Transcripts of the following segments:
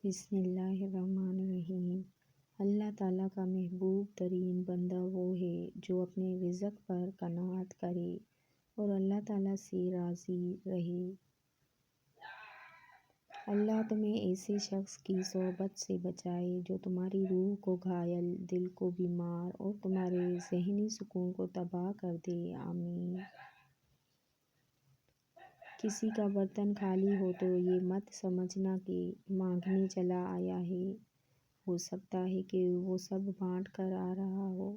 بسم اللہ الرحمن الرحیم۔ اللہ تعالیٰ کا محبوب ترین بندہ وہ ہے جو اپنے رزق پر قناعت کرے اور اللہ تعالیٰ سے راضی رہے۔ اللہ تمہیں ایسے شخص کی صحبت سے بچائے جو تمہاری روح کو گھائل، دل کو بیمار اور تمہارے ذہنی سکون کو تباہ کر دے، آمین۔ کسی کا برتن خالی ہو تو یہ مت سمجھنا کہ مانگنے چلا آیا ہے، ہو سکتا ہے کہ وہ سب بانٹ کر آ رہا ہو۔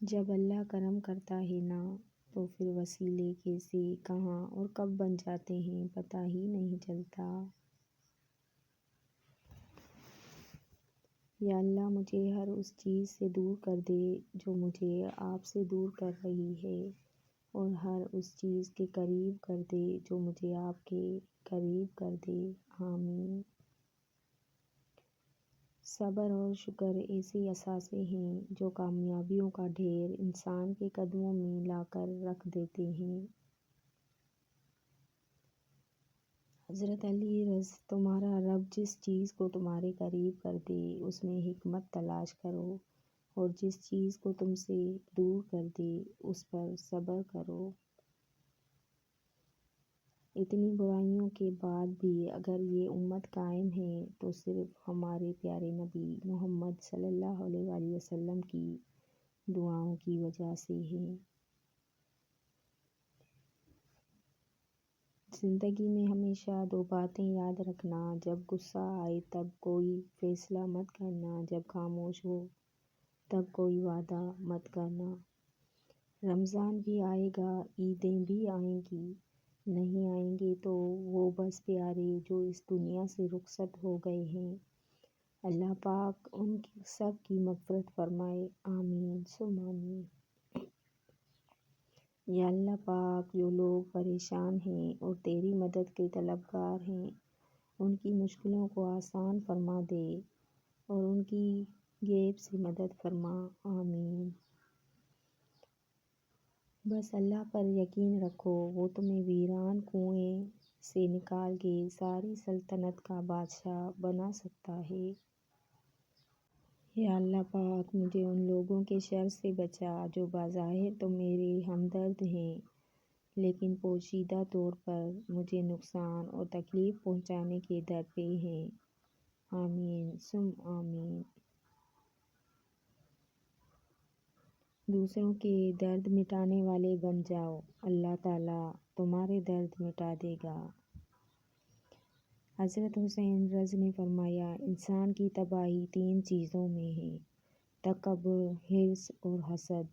جب اللہ کرم کرتا ہے نا تو پھر وسیلے کیسے، کہاں اور کب بن جاتے ہیں پتہ ہی نہیں چلتا۔ یا اللہ مجھے ہر اس چیز سے دور کر دے جو مجھے آپ سے دور کر رہی ہے، اور ہر اس چیز کے قریب کر دے جو مجھے آپ کے قریب کر دے، آمین۔ صبر اور شکر ایسے اثاثے ہیں جو کامیابیوں کا ڈھیر انسان کے قدموں میں لا کر رکھ دیتے ہیں۔ حضرت علی رض: تمہارا رب جس چیز کو تمہارے قریب کر دے اس میں حکمت تلاش کرو، اور جس چیز کو تم سے دور کر دے اس پر صبر کرو۔ اتنی برائیوں کے بعد بھی اگر یہ امت قائم ہے تو صرف ہمارے پیارے نبی محمد صلی اللہ علیہ وآلہ وسلم کی دعاؤں کی وجہ سے ہے۔ زندگی میں ہمیشہ دو باتیں یاد رکھنا: جب غصہ آئے تب کوئی فیصلہ مت کرنا، جب خاموش ہو تب کوئی وعدہ مت کرنا۔ رمضان بھی آئے گا، عیدیں بھی آئیں گی، نہیں آئیں گے تو وہ بس پیارے جو اس دنیا سے رخصت ہو گئے ہیں، اللہ پاک ان سب کی مغفرت فرمائے، آمین ثم آمین۔ یا اللہ پاک جو لوگ پریشان ہیں اور تیری مدد کے طلبگار ہیں ان کی مشکلوں کو آسان فرما دے اور ان کی غیب سے مدد فرما، آمین۔ بس اللہ پر یقین رکھو، وہ تمہیں ویران کنویں سے نکال کے ساری سلطنت کا بادشاہ بنا سکتا ہے۔ یا اللہ پاک مجھے ان لوگوں کے شر سے بچا جو بظاہر تو میرے ہمدرد ہیں لیکن پوشیدہ طور پر مجھے نقصان اور تکلیف پہنچانے کے درپے ہیں، آمین ثم آمین۔ دوسروں کے درد مٹانے والے بن جاؤ، اللہ تعالیٰ تمہارے درد مٹا دے گا۔ حضرت حسین رض نے فرمایا، انسان کی تباہی تین چیزوں میں ہے: تکبر، حرص اور حسد۔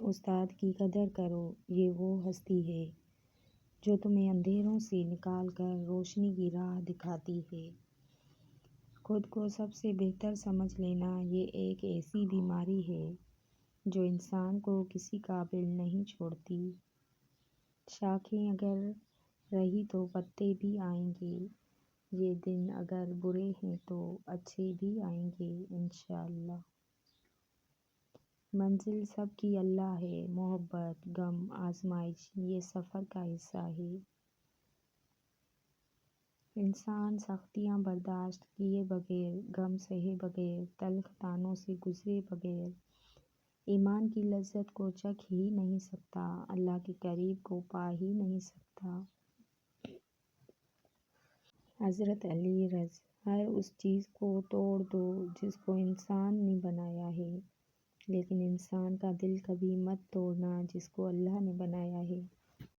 استاد کی قدر کرو، یہ وہ ہستی ہے جو تمہیں اندھیروں سے نکال کر روشنی کی راہ دکھاتی ہے۔ خود کو سب سے بہتر سمجھ لینا یہ ایک ایسی بیماری ہے جو انسان کو کسی قابل نہیں چھوڑتی۔ شاخیں اگر رہی تو پتے بھی آئیں گے، یہ دن اگر برے ہیں تو اچھے بھی آئیں گے انشاءاللہ۔ منزل سب کی اللہ ہے، محبت، غم، آزمائش یہ سفر کا حصہ ہے۔ انسان سختیاں برداشت کیے بغیر، غم سہے بغیر، تلخ طعنوں سے گزرے بغیر ایمان کی لذت کو چکھ ہی نہیں سکتا، اللہ کے قریب کو پا ہی نہیں سکتا۔ حضرت علی رض: ہر اس چیز کو توڑ دو جس کو انسان نے بنایا ہے، لیکن انسان کا دل کبھی مت توڑنا جس کو اللہ نے بنایا ہے۔